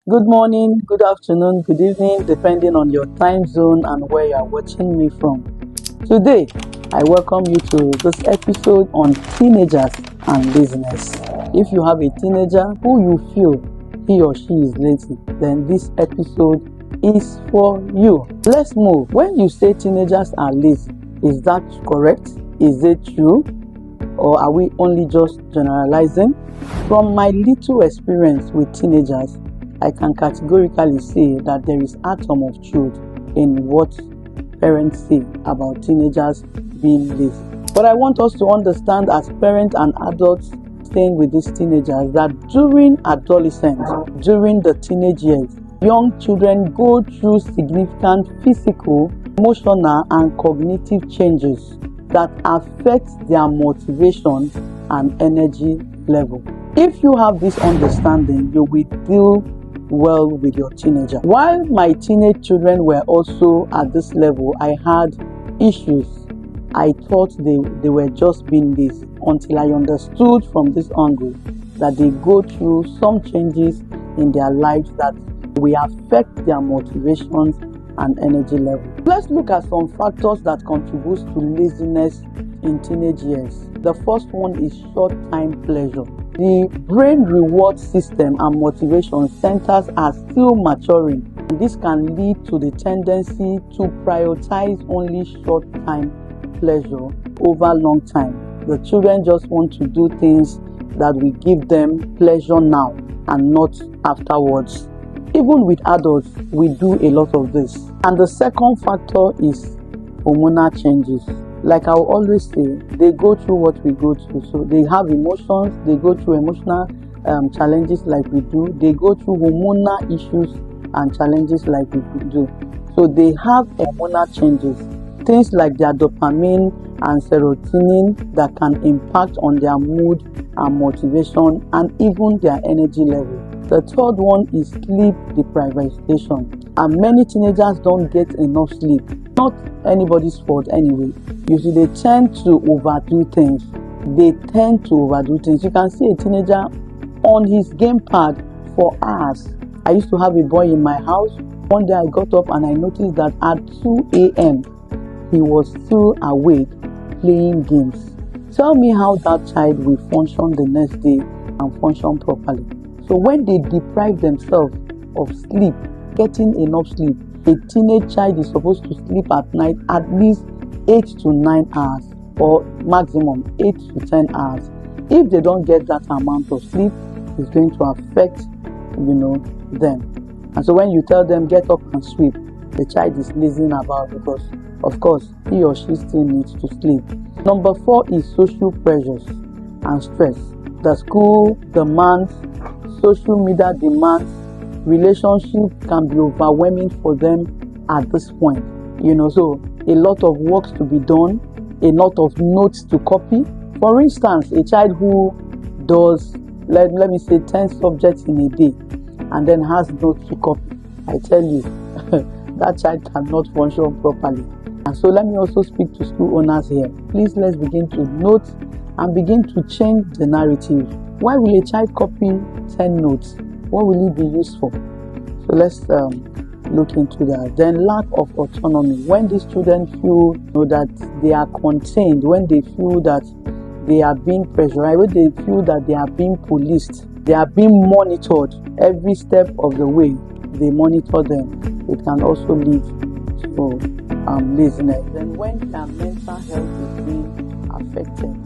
Good morning, good afternoon, good evening, depending on your time zone and where you are watching me from. Today, I welcome you to this episode on teenagers and laziness. If you have a teenager who you feel he or she is lazy, then this episode is for you. Let's move. When you say teenagers are lazy, is that correct? Is it true? Or are we only just generalizing? From my little experience with teenagers, I can categorically say that there is atom of truth in what parents say about teenagers being lazy. But I want us to understand as parents and adults staying with these teenagers that during adolescence, during the teenage years, young children go through significant physical, emotional, and cognitive changes that affect their motivation and energy level. If you have this understanding, you will deal well with your teenager. While my teenage children were also at this level, I had issues. I thought they were just being lazy until I understood from this angle that they go through some changes in their lives that will affect their motivations and energy level. Let's look at some factors that contribute to laziness in teenage years. The first one is short-time pleasure. The brain reward system and motivation centers are still maturing. This can lead to the tendency to prioritize only short-time pleasure over long time. The children just want to do things that will give them pleasure now and not afterwards. Even with adults, we do a lot of this. And the second factor is hormonal changes. Like I will always say, they go through what we go through. So they have emotions, they go through emotional challenges like we do. They go through hormonal issues and challenges like we do. So they have hormonal changes. Things like their dopamine and serotonin that can impact on their mood and motivation and even their energy level. The third one is sleep deprivation. And many teenagers don't get enough sleep. Not anybody's fault anyway. You see, they tend to overdo things. You can see a teenager on his game pad for hours. I used to have a boy in my house. One day I got up and I noticed that at 2 a.m. he was still awake playing games. Tell me how that child will function the next day and function properly. So when they deprive themselves of sleep, getting enough sleep, a teenage child is supposed to sleep at night at least 8 to 9 hours or maximum 8 to 10 hours. If they don't get that amount of sleep, it's going to affect, them. And so when you tell them get up and sweep, the child is lazing about because, of course, he or she still needs to sleep. Number 4 is social pressures and stress. The school demands, social media demands, relationship can be overwhelming for them at this point. So a lot of works to be done, a lot of notes to copy. For instance, a child who does, let me say 10 subjects in a day and then has notes to copy, I tell you, that child cannot function properly. And so let me also speak to school owners here. Please, let's begin to note and begin to change the narrative. Why will a child copy 10 notes? What will it be used for? So let's look into that. Then lack of autonomy. When these children feel that they are contained, when they feel that they are being pressurized, when they feel that they are being policed, they are being monitored every step of the way, they monitor them. It can also lead to laziness. Then when their mental health is being affected,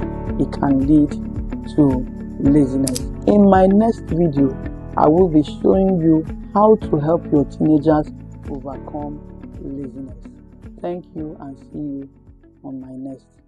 it can lead to laziness. In my next video, I will be showing you how to help your teenagers overcome laziness. Thank you and see you on my next.